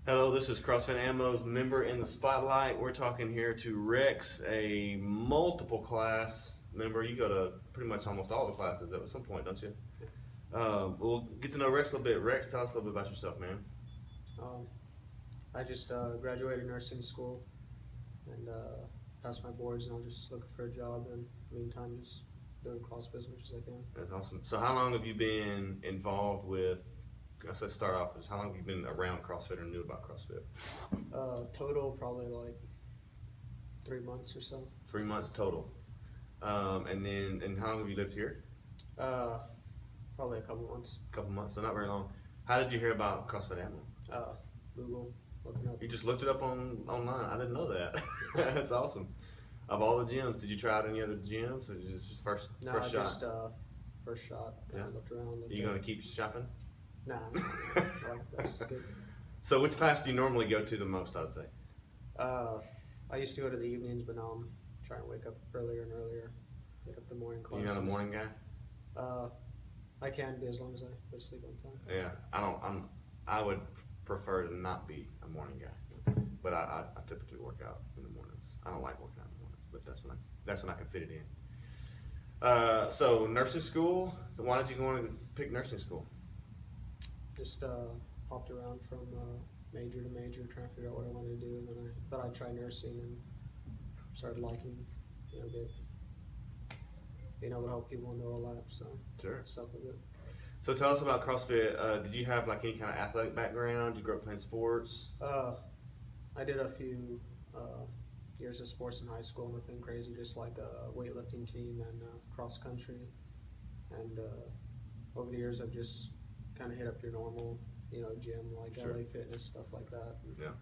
Hello, this is CrossFit Ammo's member in the spotlight. We're talking here to Rex, a multiple class member. You go to pretty much almost all the classes at some point, don't you? We'll get to know Rex a little bit. Rex, tell us a little bit about yourself, man. Um, I just graduated nursing school and passed my boards, and I'm just looking for a job. And in the meantime, just doing CrossFit as much as I can. That's awesome. So, how long have you been involved with? Let's start off with how long have you been around CrossFit or knew about CrossFit? Total, probably like 3 months or so. 3 months total. And how long have you lived here? Probably a couple months. A couple months, so not very long. How did you hear about CrossFit Ammo? Google, looking up. You just looked it up online. I didn't know that. That's awesome. Of all the gyms, did you try out any other gyms, or just first No, first shot? just first shot. Kind Yeah. of looked around. Are you gonna keep shopping? Nah, like, that's just good. So, which class do you normally go to the most? I'd say. I used to go to the evenings, but now I'm trying to wake up earlier and earlier. Wake up the morning classes. You're not a morning guy. I can be as long as I go to sleep on time. Yeah, I don't. I would prefer to not be a morning guy, but I typically work out in the mornings. I don't like working out in the mornings, but that's when I can fit it in. So nursing school. Why did you go on to pick nursing school? Just hopped around from major to major, trying to figure out what I wanted to do, and then I thought I'd try nursing and started liking, being able to help people in the overlap. So Sure. stuff with it. So tell us about CrossFit. Did you have like any kind of athletic background? Did you grow up playing sports? I did a few years of sports in high school, nothing crazy, just like a weightlifting team and cross country. And over the years, I've just kind of hit up your normal, gym like Sure. LA Fitness, stuff like that. Yeah.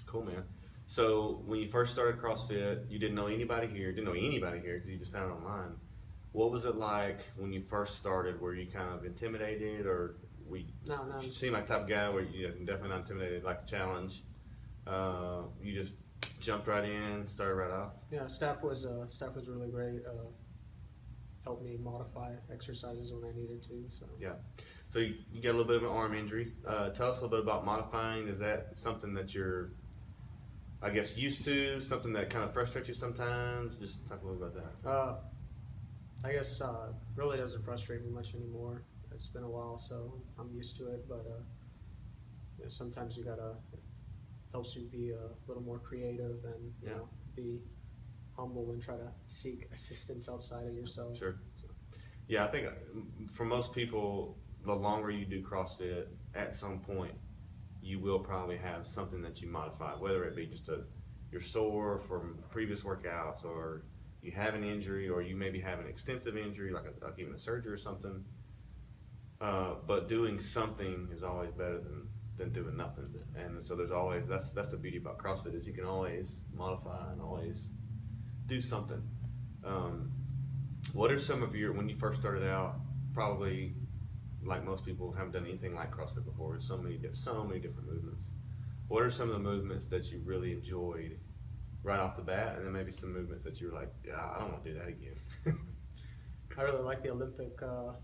Cool, man. So when you first started CrossFit, you didn't know anybody here because you just found it online. What was it like when you first started? Were you kind of intimidated, or No, you seem like the type of guy where you're definitely not intimidated, like the challenge? You just jumped right in, started right off? yeah. Staff was really great. Helped me modify exercises when I needed to. So Yeah. So you got a little bit of an arm injury. Tell us a little bit about modifying. Is that something that you're, I guess, used to? Something that kind of frustrates you sometimes? Just talk a little about that. I guess really doesn't frustrate me much anymore. It's been a while, so I'm used to it. But sometimes it helps you be a little more creative and be humble and try to seek assistance outside of yourself. Sure. Yeah, I think for most people, the longer you do CrossFit, at some point, you will probably have something that you modify, whether it be just you're sore from previous workouts, or you have an injury, or you maybe have an extensive injury, like even a surgery or something. But doing something is always better than doing nothing. And so there's always, that's the beauty about CrossFit, is you can always modify and always do something. What are some of when you first started out, probably like most people haven't done anything like CrossFit before, there's so many different movements. What are some of the movements that you really enjoyed right off the bat, and then maybe some movements that you were like, I don't want to do that again? I really like the Olympic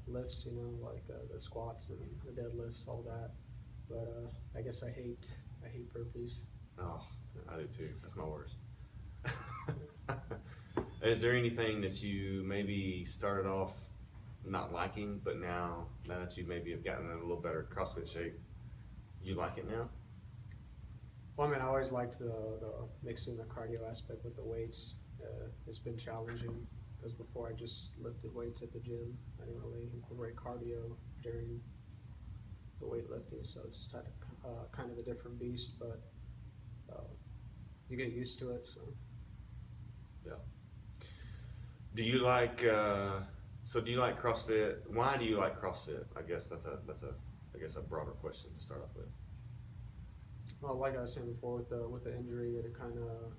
lifts, like the squats and the deadlifts, all that. But I guess I hate burpees. Oh, I do too. That's my worst. Is there anything that you maybe started off not liking, but now that you maybe have gotten in a little better CrossFit shape, you like it now? Well, I always liked the mixing the cardio aspect with the weights. It's been challenging because before I just lifted weights at the gym. I didn't really incorporate cardio during the weightlifting, so it's kind of a different beast, but you get used to it. So. Yeah. Do you like CrossFit? Why do you like CrossFit? I guess that's a broader question to start off with. Well, like I was saying before, with the injury, it kind of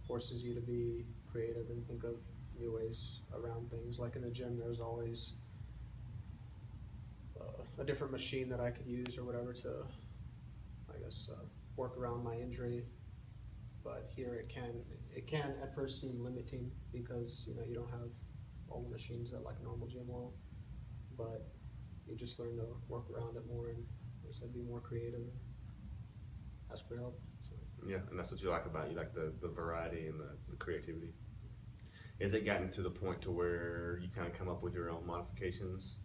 forces you to be creative and think of new ways around things. Like in the gym, there's always a different machine that I could use or whatever to, I guess, work around my injury. But here it can at first seem limiting because you don't have all the machines that like a normal gym will, but you just learn to work around it more, and I said, be more creative and ask for help. So. Yeah, and that's what you like about it. You like the variety and the creativity. Has it gotten to the point to where you kind of come up with your own modifications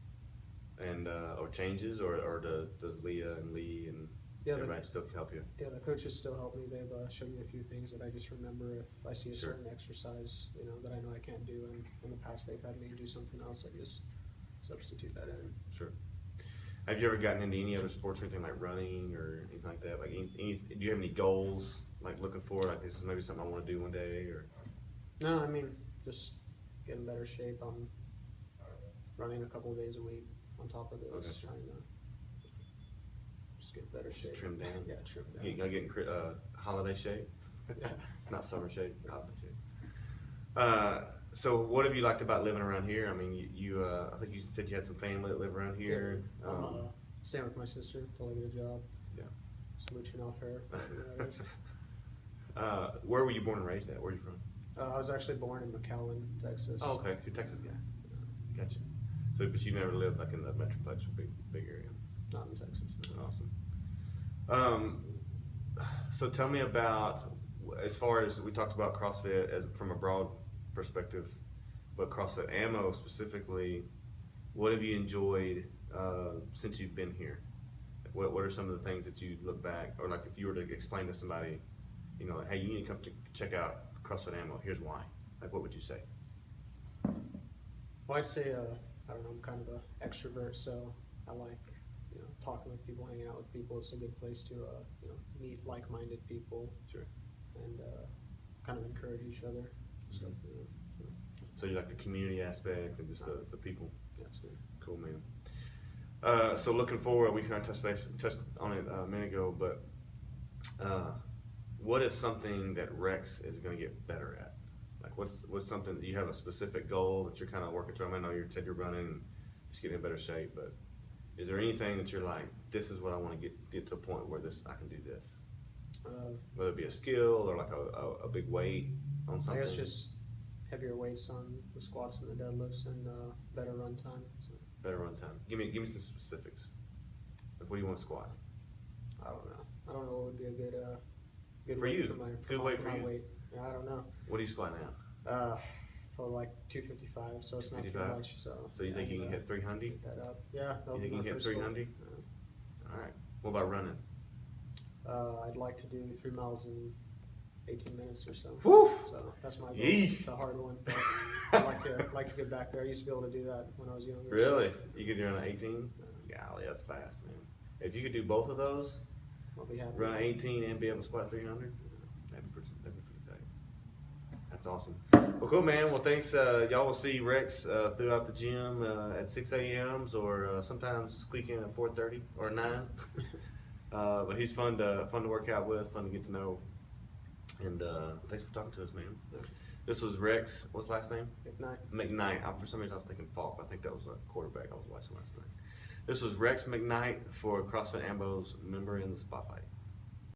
and or changes, or does Leah and Lee and Yeah, everybody still help you? Yeah, the coaches still help me. They've showed me a few things that I just remember. If I see a Sure. certain exercise, that I know I can't do, and in the past they've had me do something else, I just substitute that in. Sure. Have you ever gotten into any other sports or anything like running or anything like that? Like, do you have any goals like looking forward? Like, this is maybe something I want to do one day, or No, I mean, just get in better shape. I'm running a couple of days a week on top of this, Okay. trying to just get in better shape. trim down? Yeah, trim down. Get in holiday shape, Yeah. not summer shape, holiday shape. So what have you liked about living around here? I mean, you I think you said you had some family that live around here. I'm staying with my sister until I get a job. Yeah. Smooching off her. You know, that is. Where were you born and raised at? Where are you from? I was actually born in McAllen, Texas. Oh, okay. You're a Texas guy. Gotcha. So, but you never lived like in the Metroplex or big area. Not in Texas. Awesome. So tell me about, as far as we talked about CrossFit as from a broad perspective, but CrossFit Ammo specifically, what have you enjoyed since you've been here? What are some of the things that you look back, or like if you were to explain to somebody, hey, you need to come to check out CrossFit Ammo. Here's why. Like, what would you say? Well, I'd say, I don't know, I'm kind of an extrovert, so I like, talking with people, hanging out with people. It's a good place to, meet like-minded people. Sure. And kind of encourage each other. So, So you like the community aspect and just the people. that's good. Cool, man. So looking forward, we kind of touched on it a minute ago, but what is something that Rex is going to get better at? Like, what's something that you have a specific goal that you're kind of working through? I know you said you're running and just getting in better shape, but is there anything that you're like, this is what I want to get to a point where I can do this? Whether it be a skill or like a big weight on something. I guess just heavier weights on the squats and the deadlifts and better run time. So. Better run time. Give me some specifics. Like, what do you want to squat? I don't know what would be a good For weight you. for my Good weight for my you. weight. Yeah, I don't know. What do you squat now? Probably like 255, so it's not too 255? much. So You think you can hit 300? get that up? Yeah. You think you can hit 300? All right. What about running? I'd like to do 3 miles in 18 minutes or so. Whew! So that's my goal. Yee. It's a hard one, but I'd like to get back there. I used to be able to do that when I was younger. Really? You could run an 18? Golly, that's fast, man. If you could do both of those, So I'll be happy. run 18 and be able to squat 300, that'd be pretty tight. That's awesome. Well, cool, man. Well, thanks. Y'all will see Rex throughout the gym at 6 a.m.s or sometimes squeak in at 4:30 or 9. But he's fun to work out with, fun to get to know. And thanks for talking to us, man. This was Rex. What's the last name? McKnight. For some reason, I was thinking Falk. I think that was a quarterback I was watching last night. This was Rex McKnight for CrossFit Ambo's Member in the Spotlight.